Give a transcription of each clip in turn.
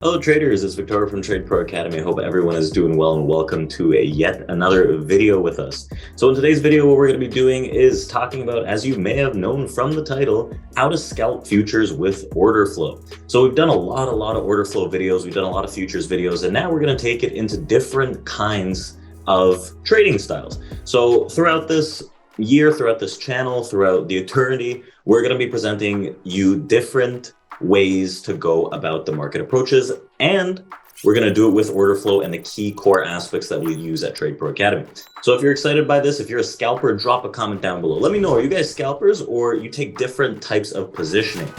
Hello traders, it's Victoria from TRADEPRO Academy. I hope everyone is doing well and welcome to yet another video with us. So in today's video, what we're going to be doing is talking about, as you may have known from the title, how to scalp futures with order flow. So we've done a lot of order flow videos, we've done a lot of futures videos, and now we're going to take it into different kinds of trading styles. So throughout this year, throughout this channel, throughout the eternity, we're going to be presenting you different ways to go about the market approaches, and we're going to do it with order flow and the key core aspects that we use at TRADEPRO Academy. So if you're excited by this, if you're a scalper, drop a comment down below. Let me know, are you guys scalpers or you take different types of positioning?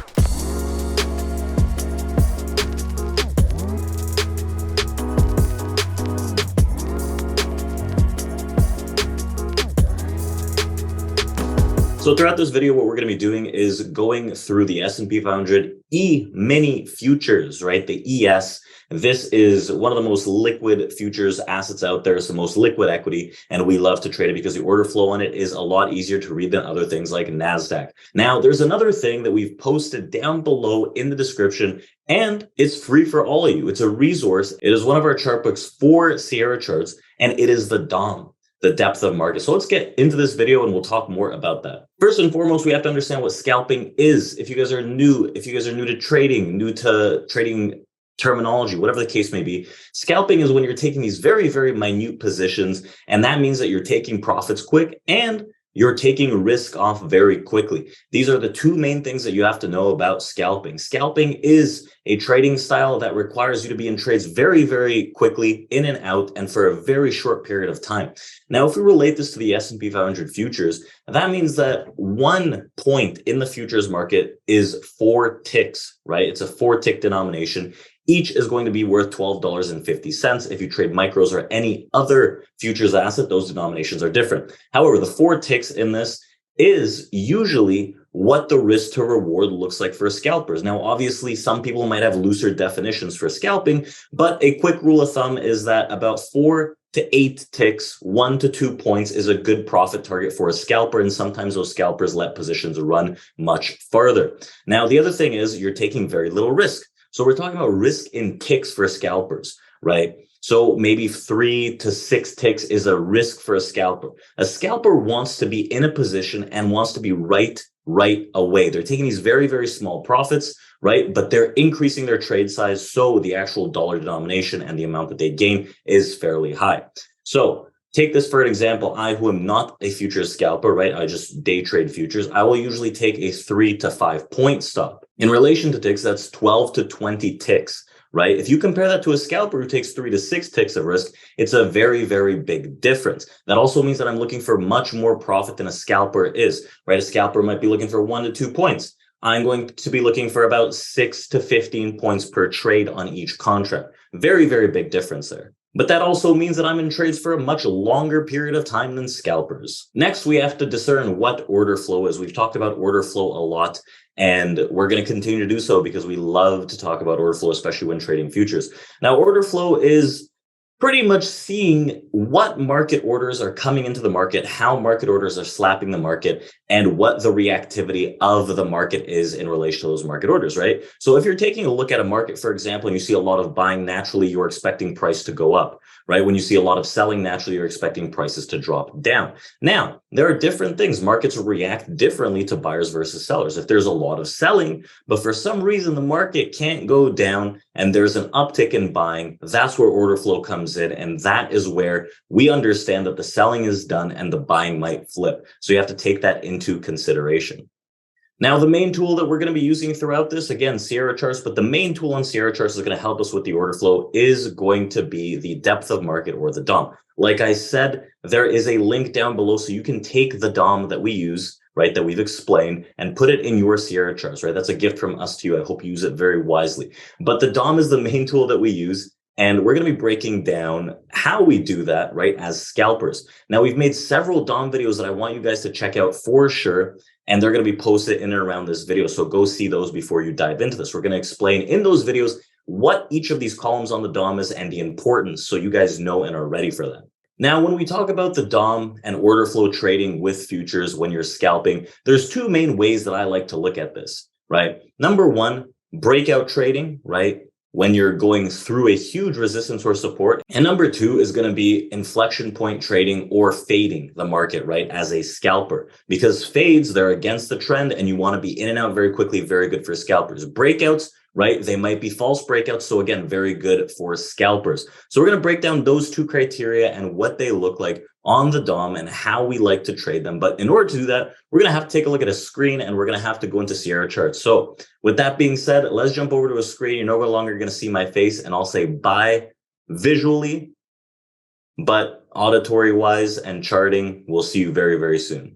So throughout this video, what we're going to be doing is going through the S&P 500 E-mini futures, right? The ES. This is one of the most liquid futures assets out there. It's the most liquid equity, and we love to trade it because the order flow on it is a lot easier to read than other things like NASDAQ. Now, there's another thing that we've posted down below in the description, and it's free for all of you. It's a resource. It is one of our chart books for Sierra charts, and it is the DOM. The depth of market. So let's get into this video and we'll talk more about that. First and foremost, we have to understand what scalping is. If you guys are new to trading terminology, whatever the case may be, scalping is when you're taking these very, very minute positions, and that means that you're taking profits quick and you're taking risk off very quickly. These are the two main things that you have to know about scalping. Scalping is a trading style that requires you to be in trades very, very quickly, in and out, and for a very short period of time. Now, if we relate this to the S&P 500 futures, that means that 1 point in the futures market is 4 ticks, right? It's a 4-tick denomination. Each is going to be worth $12.50. If you trade micros or any other futures asset, those denominations are different. However, the 4 ticks in this is usually what the risk to reward looks like for scalpers. Now, obviously, some people might have looser definitions for scalping, but a quick rule of thumb is that about 4 to 8 ticks, 1 to 2 points is a good profit target for a scalper. And sometimes those scalpers let positions run much farther. Now, the other thing is you're taking very little risk. So we're talking about risk in ticks for scalpers, right? So maybe 3 to 6 ticks is a risk for a scalper. A scalper wants to be in a position and wants to be right away. They're taking these very, very small profits, right? But they're increasing their trade size, so the actual dollar denomination and the amount that they gain is fairly high. So take this for an example. I, who am not a futures scalper, right? I just day trade futures. I will usually take a 3 to 5 point stop. In relation to ticks, that's 12 to 20 ticks, right? If you compare that to a scalper who takes 3 to 6 ticks of risk, it's a very, very big difference. That also means that I'm looking for much more profit than a scalper is, right? A scalper might be looking for 1 to 2 points. I'm going to be looking for about 6 to 15 points per trade on each contract. Very, very big difference there. But that also means that I'm in trades for a much longer period of time than scalpers. Next, we have to discern what order flow is. We've talked about order flow a lot, and we're going to continue to do so because we love to talk about order flow, especially when trading futures. Now, order flow is pretty much seeing what market orders are coming into the market, how market orders are slapping the market, and what the reactivity of the market is in relation to those market orders, right? So if you're taking a look at a market, for example, and you see a lot of buying, naturally, you're expecting price to go up, right? When you see a lot of selling, naturally, you're expecting prices to drop down. Now, there are different things. Markets react differently to buyers versus sellers. If there's a lot of selling, but for some reason the market can't go down and there's an uptick in buying, that's where order flow comes in. And that is where we understand that the selling is done and the buying might flip. So you have to take that into consideration. Now, the main tool that we're going to be using throughout this, again, Sierra charts, but the main tool on Sierra charts is going to help us with the order flow is going to be the depth of market, or the DOM. Like I said, there is a link down below so you can take the DOM that we use, right, that we've explained, and put it in your Sierra charts, right? That's a gift from us to you. I hope you use it very wisely. But the DOM is the main tool that we use. And we're going to be breaking down how we do that, right, as scalpers. Now, we've made several DOM videos that I want you guys to check out for sure, and they're going to be posted in and around this video. So go see those before you dive into this. We're going to explain in those videos what each of these columns on the DOM is and the importance, so you guys know and are ready for that. Now, when we talk about the DOM and order flow trading with futures when you're scalping, there's 2 main ways that I like to look at this, right? Number 1, breakout trading, right? when you're going through a huge resistance or support. And number two is going to be inflection point trading or fading the market, right, as a scalper. Because fades, they're against the trend and you want to be in and out very quickly, very good for scalpers. Breakouts, right, they might be false breakouts. So again, very good for scalpers. So we're going to break down those two criteria and what they look like on the DOM and how we like to trade them. But in order to do that, we're going to have to take a look at a screen and we're going to have to go into Sierra charts. So with that being said, let's jump over to a screen. You're no longer going to see my face and I'll say buy visually, but auditory wise and charting, we'll see you very, very soon.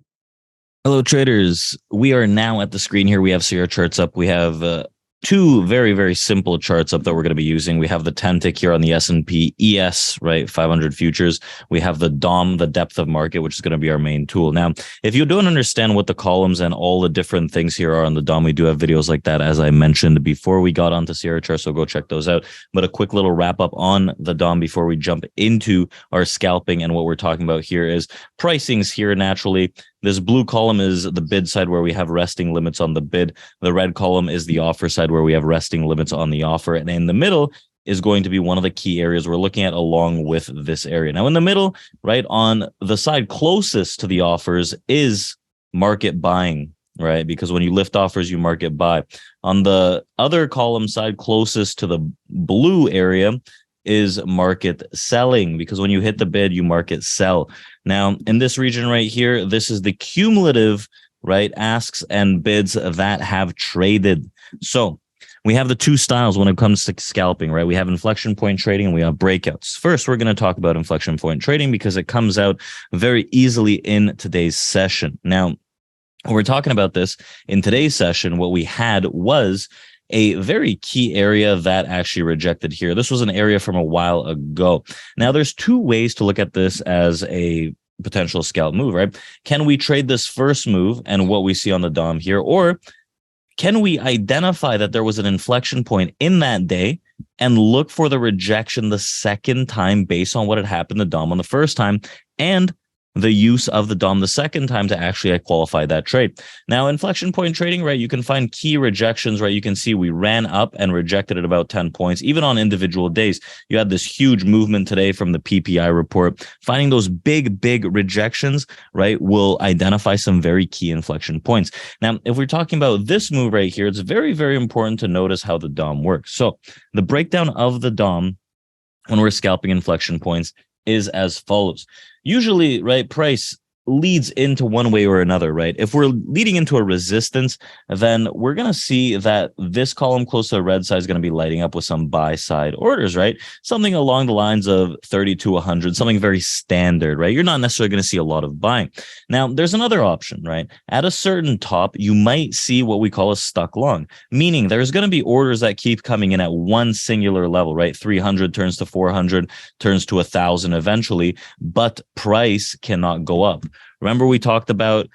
Hello, traders. We are now at the screen here. We have Sierra charts up. We have two very, very simple charts up that we're going to be using. We have the 10 tick here on the S&P ES, right? 500 futures. We have the DOM, the depth of market, which is going to be our main tool. Now, if you don't understand what the columns and all the different things here are on the DOM, we do have videos like that, as I mentioned before we got onto Sierra charts. So go check those out. But a quick little wrap up on the DOM before we jump into our scalping. And what we're talking about here is pricings here naturally. This blue column is the bid side where we have resting limits on the bid. The red column is the offer side where we have resting limits on the offer. And in the middle is going to be one of the key areas we're looking at along with this area. Now in the middle, right on the side closest to the offers is market buying, right? Because when you lift offers, you market buy. On the other column side closest to the blue area is market selling, because when you hit the bid, you market sell. Now, in this region right here, this is the cumulative, right, asks and bids that have traded. So we have the two styles when it comes to scalping, right? We have inflection point trading and we have breakouts. First, we're going to talk about inflection point trading because it comes out very easily in today's session. Now, when we're talking about this in today's session, what we had was a very key area that actually rejected here. This was an area from a while ago. Now, there's two ways to look at this as a potential scalp move, right? Can we trade this first move and what we see on the DOM here, or can we identify that there was an inflection point in that day and look for the rejection the second time based on what had happened to DOM on the first time and the use of the DOM the second time to actually qualify that trade? Now, inflection point trading, right, you can find key rejections, right? You can see we ran up and rejected at about 10 points, even on individual days. You had this huge movement today from the PPI report. Finding those big rejections, right, will identify some very key inflection points. Now, if we're talking about this move right here, it's very, very important to notice how the DOM works. So the breakdown of the DOM when we're scalping inflection points is as follows. Usually, right, price leads into one way or another, right? If we're leading into a resistance, then we're going to see that this column close to the red side is going to be lighting up with some buy side orders, right? Something along the lines of 30 to 100, something very standard, right? You're not necessarily going to see a lot of buying. Now, there's another option, right? At a certain top, you might see what we call a stuck long, meaning there's going to be orders that keep coming in at one singular level, right? 300 turns to 400, turns to 1,000 eventually, but price cannot go up. Remember we talked about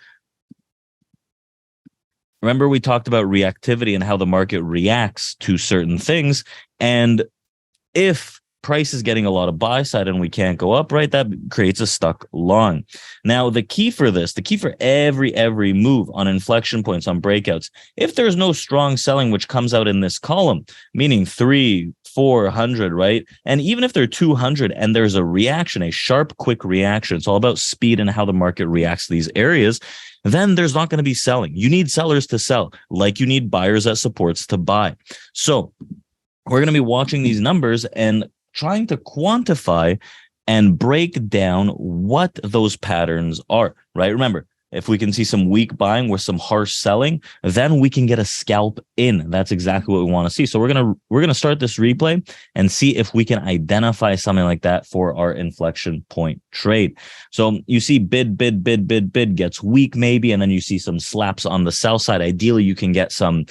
reactivity and how the market reacts to certain things. And if price is getting a lot of buy side and we can't go up, right, that creates a stuck long. Now, the key for every move on inflection points, on breakouts, if there's no strong selling which comes out in this column, meaning 300, 400, right? And even if they're 200 and there's a reaction, a sharp, quick reaction, it's all about speed and how the market reacts to these areas, then there's not going to be selling. You need sellers to sell, like you need buyers at supports to buy. So we're going to be watching these numbers and trying to quantify and break down what those patterns are, right? Remember, if we can see some weak buying with some harsh selling, then we can get a scalp in. That's exactly what we want to see. So we're gonna start this replay and see if we can identify something like that for our inflection point trade. So you see bid gets weak maybe, and then you see some slaps on the sell side. Ideally, you can get some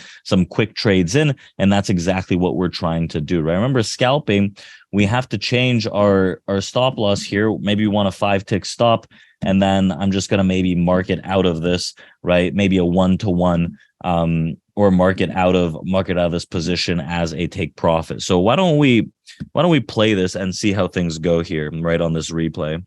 quick trades in, and that's exactly what we're trying to do, right? Remember, scalping, we have to change our stop loss here. Maybe we want a 5-tick stop. And then I'm just going to maybe market out of this, right? Maybe a 1-to-1, or market out of this position as a take profit. So why don't we play this and see how things go here, right, on this replay?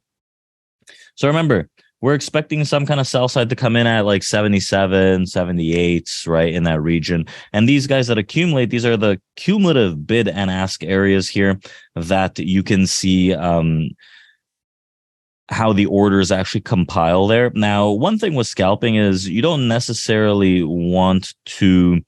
So remember, we're expecting some kind of sell side to come in at like 77, 78, right, in that region. And these guys that accumulate, these are the cumulative bid and ask areas here that you can see how the orders actually compile there. Now, one thing with scalping is you don't necessarily want to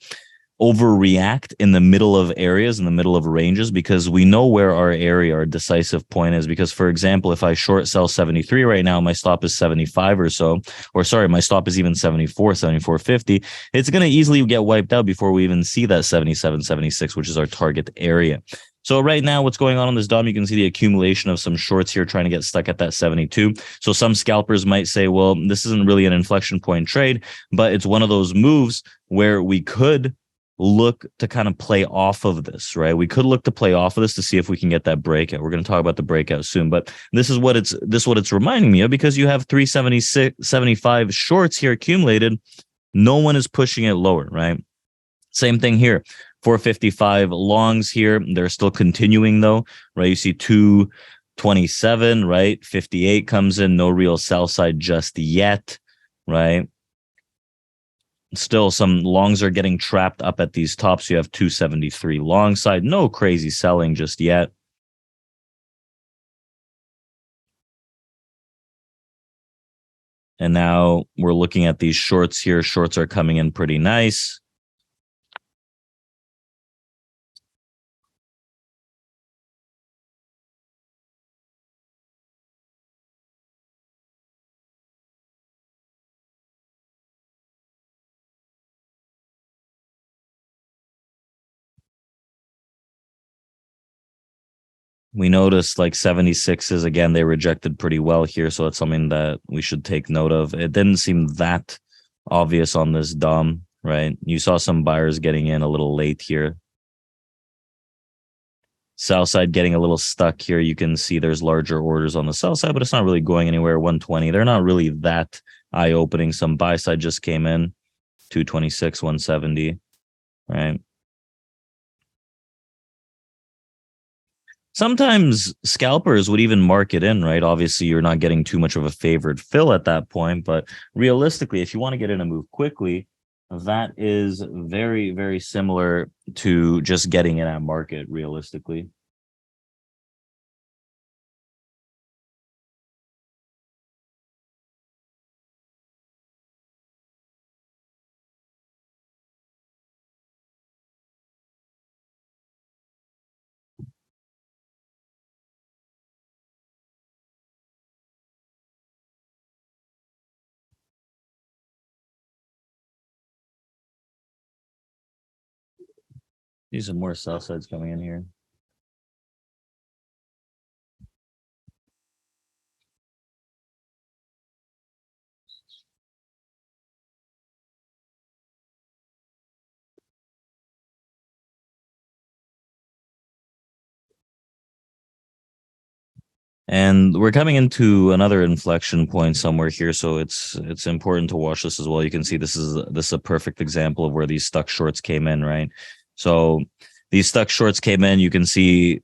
overreact in the middle of areas, in the middle of ranges, because we know where our area, our decisive point is. Because, for example, if I short sell 73 right now, my stop is 75 or so, or sorry, my stop is even 74, 74.50. It's going to easily get wiped out before we even see that 77, 76, which is our target area. So right now, what's going on this DOM, you can see the accumulation of some shorts here trying to get stuck at that 72. So some scalpers might say, well, this isn't really an inflection point trade, but it's one of those moves where we could look to kind of play off of this, right? We could look to play off of this to see if we can get that breakout. We're going to talk about the breakout soon, but this is what it's reminding me of, because you have 376, 75 shorts here accumulated. No one is pushing it lower, right? Same thing here. 455 longs here. They're still continuing though, right? You see 227, right? 58 comes in. No real sell side just yet, right? Still, some longs are getting trapped up at these tops. You have 273 long side. No crazy selling just yet. And now we're looking at these shorts here. Shorts are coming in pretty nice. We noticed like 76s, again, they rejected pretty well here. So it's something that we should take note of. It didn't seem that obvious on this DOM, right? You saw some buyers getting in a little late here. Sell side getting a little stuck here. You can see there's larger orders on the sell side, but it's not really going anywhere. 120. They're not really that eye-opening. Some buy side just came in. 226, 170, right? Sometimes scalpers would even mark it in, right? Obviously, you're not getting too much of a favored fill at that point, but realistically, if you want to get in a move quickly, that is very, very similar to just getting in at market, realistically. These are more sell sides coming in here. And we're coming into another inflection point somewhere here, so it's important to watch this as well. You can see this is a perfect example of where these stuck shorts came in, right? So these stuck shorts came in. You can see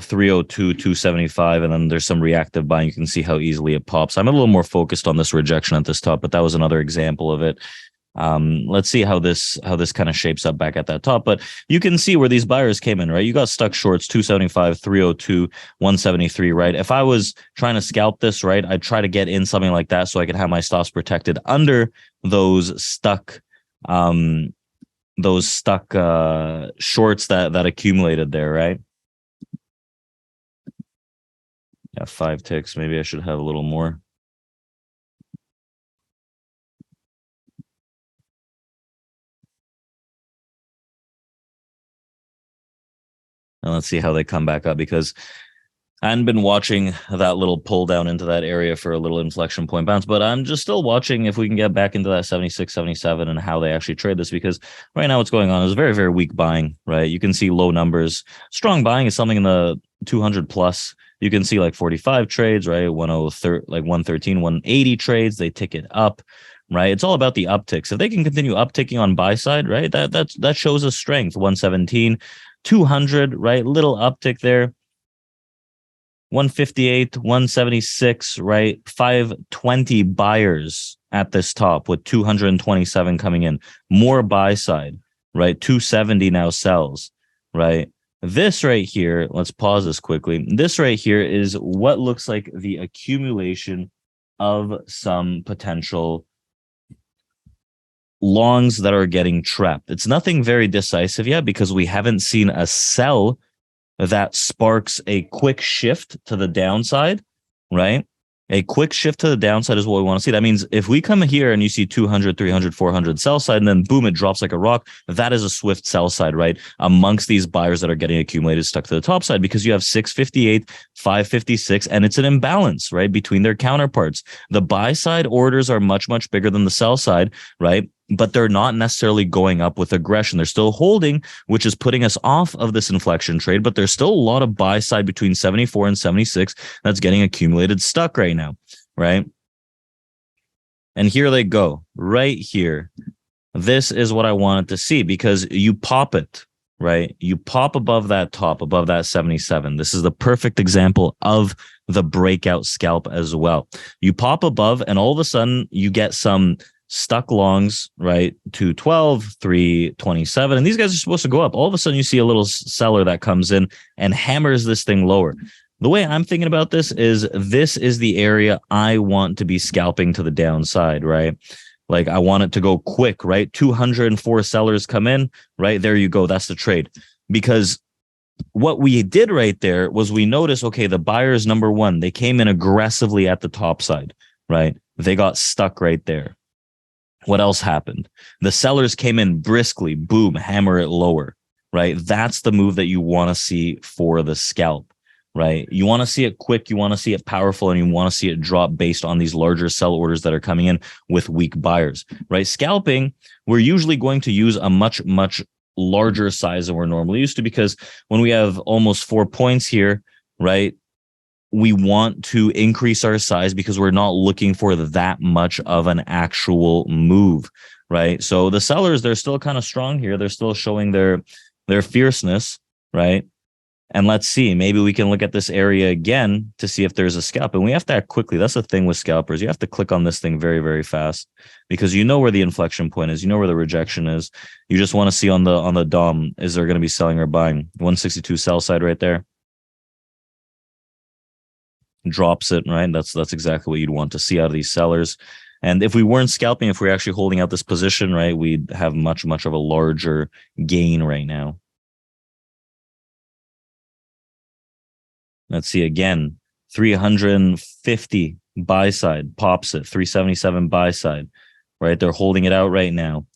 302, 275, and then there's some reactive buying. You can see how easily it pops. I'm a little more focused on this rejection at this top, but that was another example of it. Let's see how this kind of shapes up back at that top. But you can see where these buyers came in, right? You got stuck shorts, 275, 302, 173, right? If I was trying to scalp this, right, I'd try to get in something like that so I could have my stops protected under those stuck shorts that accumulated there, right? Yeah, 5 ticks. Maybe I should have a little more. And let's see how they come back up, because I hadn't been watching that little pull down into that area for a little inflection point bounce, but I'm just still watching if we can get back into that 76, 77 and how they actually trade this, because right now what's going on is very, very weak buying, right? You can see low numbers. Strong buying is something in the 200 plus. You can see like 45 trades, right? 103, like 113, 180 trades. They tick it up, right? It's all about the upticks. If they can continue upticking on buy side, right? That shows a strength. 117, 200, right? Little uptick there. 158, 176, right? 520 buyers at this top with 227 coming in. More buy side, right? 270 now sells, right? This right here, let's pause this quickly. This right here is what looks like the accumulation of some potential longs that are getting trapped. It's nothing very decisive yet because we haven't seen a sell that sparks a quick shift to the downside, right? A quick shift to the downside is what we want to see. That means if we come here and you see 200, 300, 400 sell side, and then boom, it drops like a rock, that is a swift sell side, right? Amongst these buyers that are getting accumulated stuck to the top side, because you have 658, 556, and it's an imbalance, right? Between their counterparts. The buy side orders are much, much bigger than the sell side, right? But they're not necessarily going up with aggression. They're still holding, which is putting us off of this inflection trade, but there's still a lot of buy side between 74 and 76 that's getting accumulated stuck right now, right? And here they go, right here. This is what I wanted to see because you pop it, right? You pop above that top, above that 77. This is the perfect example of the breakout scalp as well. You pop above and all of a sudden you get some stuck longs, right? 212, 327. And these guys are supposed to go up. All of a sudden you see a little seller that comes in and hammers this thing lower. The way I'm thinking about this is the area I want to be scalping to the downside, right? Like I want it to go quick, right? 204 sellers come in, right? There you go. That's the trade. Because what we did right there was we noticed, okay, the buyers, number one, they came in aggressively at the top side, right? They got stuck right there. What else happened? The sellers came in briskly, boom, hammer it lower, right? That's the move that you want to see for the scalp, right? You want to see it quick, you want to see it powerful, and you want to see it drop based on these larger sell orders that are coming in with weak buyers, right? Scalping, we're usually going to use a much, much larger size than we're normally used to because when we have almost 4 points here, right? We want to increase our size because we're not looking for that much of an actual move, right? So the sellers, they're still kind of strong here. They're still showing their fierceness, right? And let's see, maybe we can look at this area again to see if there's a scalp. And we have to act quickly. That's the thing with scalpers. You have to click on this thing very, very fast because you know where the inflection point is. You know where the rejection is. You just want to see on the DOM, is there going to be selling or buying? 162 sell side right there. Drops it, right? That's exactly what you'd want to see out of these sellers. And if we weren't scalping, if we're actually holding out this position, right, we'd have much, much of a larger gain right now. Let's see again, 350 buy side, pops it, 377 buy side, right? They're holding it out right now.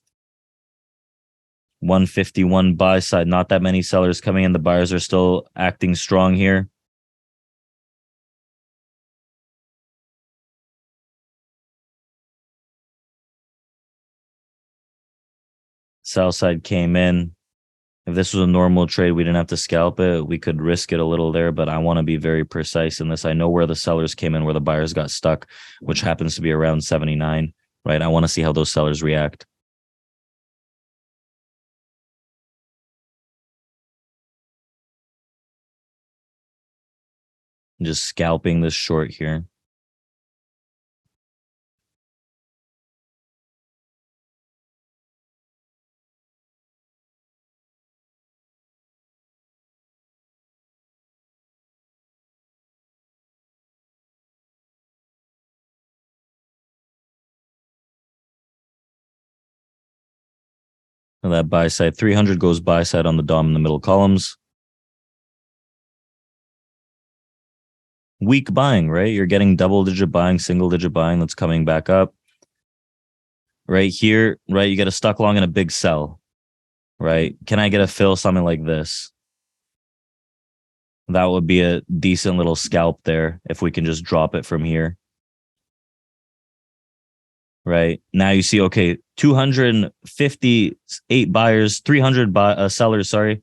151 buy side, not that many sellers coming in. The buyers are still acting strong here. Sell side came in. If this was a normal trade, we didn't have to scalp it. We could risk it a little there, but I want to be very precise in this. I know where the sellers came in, where the buyers got stuck, which happens to be around 79, right? I want to see how those sellers react. Just scalping this short here. And that buy side, 300 goes buy side on the DOM in the middle columns. Weak buying, right? You're getting double-digit buying, single-digit buying that's coming back up. Right here, right? You get a stuck long and a big sell, right? Can I get a fill, something like this? That would be a decent little scalp there if we can just drop it from here. Right now you see, okay, 258 buyers, 300 sellers, sorry.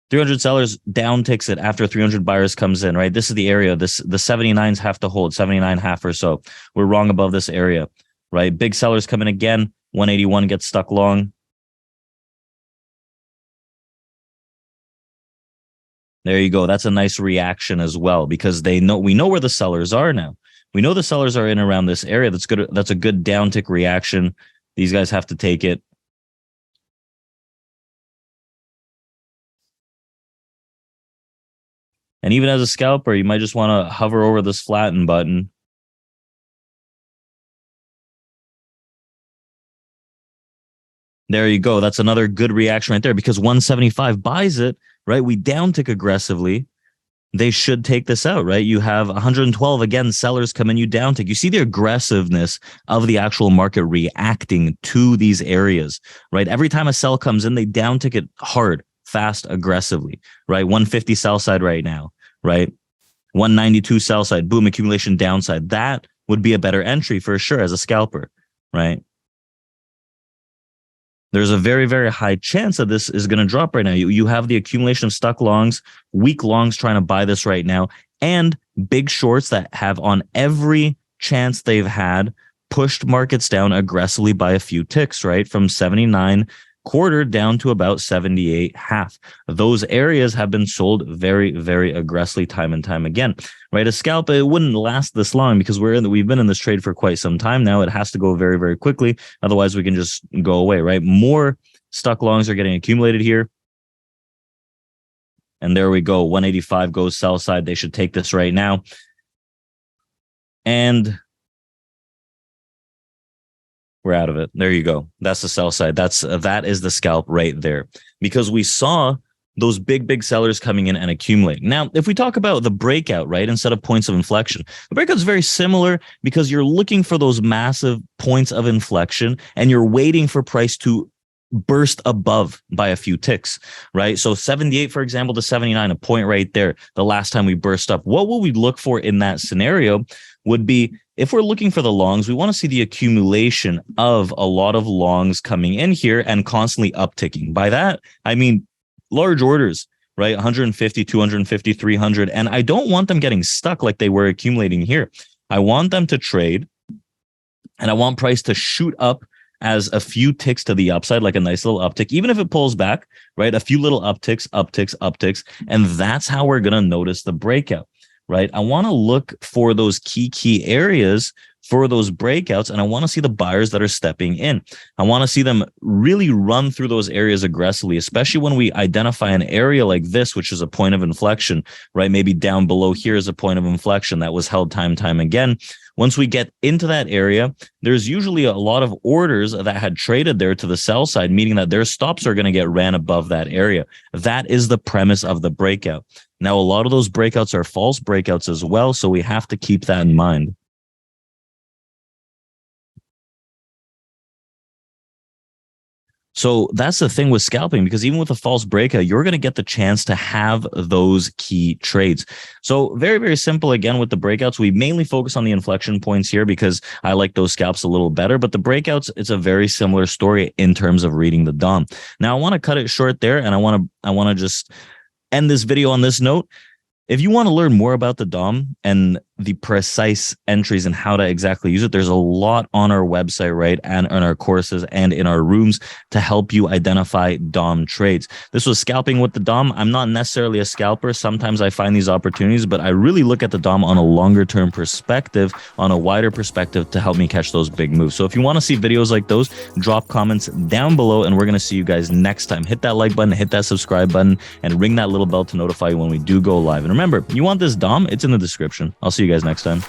300 sellers down ticks it after 300 buyers comes in, right? This is the area. The 79s have to hold, 79.5 or so. We're wrong above this area, right? Big sellers come in again. 181 gets stuck long. There you go. That's a nice reaction as well, because we know where the sellers are now. We know the sellers are in around this area. That's good. That's a good downtick reaction. These guys have to take it. And even as a scalper, you might just want to hover over this flatten button. There you go. That's another good reaction right there, because 175 buys it, right? We downtick aggressively. They should take this out, right? You have 112 again, sellers come in, you downtick. You see the aggressiveness of the actual market reacting to these areas, right? Every time a sell comes in, they downtick it hard, fast, aggressively, right? 150 sell side right now, right? 192 sell side, boom, accumulation downside. That would be a better entry for sure as a scalper, right? There's a very, very high chance that this is going to drop right now. You have the accumulation of stuck longs, weak longs trying to buy this right now, and big shorts that have on every chance they've had pushed markets down aggressively by a few ticks, right? From 79 quarter down to about 78 half. Those areas have been sold very, very aggressively time and time again, right? A scalp, it wouldn't last this long because we've been in this trade for quite some time now. It has to go very, very quickly. Otherwise we can just go away, right? More stuck longs are getting accumulated here. And there we go. 185 goes sell side. They should take this right now. And we're out of it. There you go. That's the sell side. That is the scalp right there, because we saw those big sellers coming in and accumulating. Now, if we talk about the breakout, right, instead of points of inflection, the breakout is very similar because you're looking for those massive points of inflection and you're waiting for price to burst above by a few ticks, right? So 78, for example, to 79, a point right there. The last time we burst up, what will we look for in that scenario would be, if we're looking for the longs, we want to see the accumulation of a lot of longs coming in here and constantly upticking. By that, I mean large orders, right? 150, 250, 300. And I don't want them getting stuck like they were accumulating here. I want them to trade, and I want price to shoot up as a few ticks to the upside, like a nice little uptick, even if it pulls back, right? A few little upticks. And that's how we're going to notice the breakout, right? I want to look for those key areas for those breakouts, and I want to see the buyers that are stepping in. I want to see them really run through those areas aggressively, especially when we identify an area like this, which is a point of inflection, right? Maybe down below here is a point of inflection that was held time again. Once we get into that area, there's usually a lot of orders that had traded there to the sell side, meaning that their stops are going to get ran above that area. That is the premise of the breakout. Now, a lot of those breakouts are false breakouts as well, so we have to keep that in mind. So that's the thing with scalping, because even with a false breakout, you're going to get the chance to have those key trades. So very, very simple. Again, with the breakouts, we mainly focus on the inflection points here because I like those scalps a little better. But the breakouts, it's a very similar story in terms of reading the DOM. Now, I want to cut it short there, and I want to just end this video on this note. If you want to learn more about the DOM and the precise entries and how to exactly use it, there's a lot on our website, right? And on our courses and in our rooms to help you identify DOM trades. This was scalping with the DOM. I'm not necessarily a scalper. Sometimes I find these opportunities, but I really look at the DOM on a longer term perspective, on a wider perspective to help me catch those big moves. So if you want to see videos like those, drop comments down below and we're going to see you guys next time. Hit that like button, hit that subscribe button, and ring that little bell to notify you when we do go live. And remember, you want this DOM? It's in the description. I'll see you guys next time.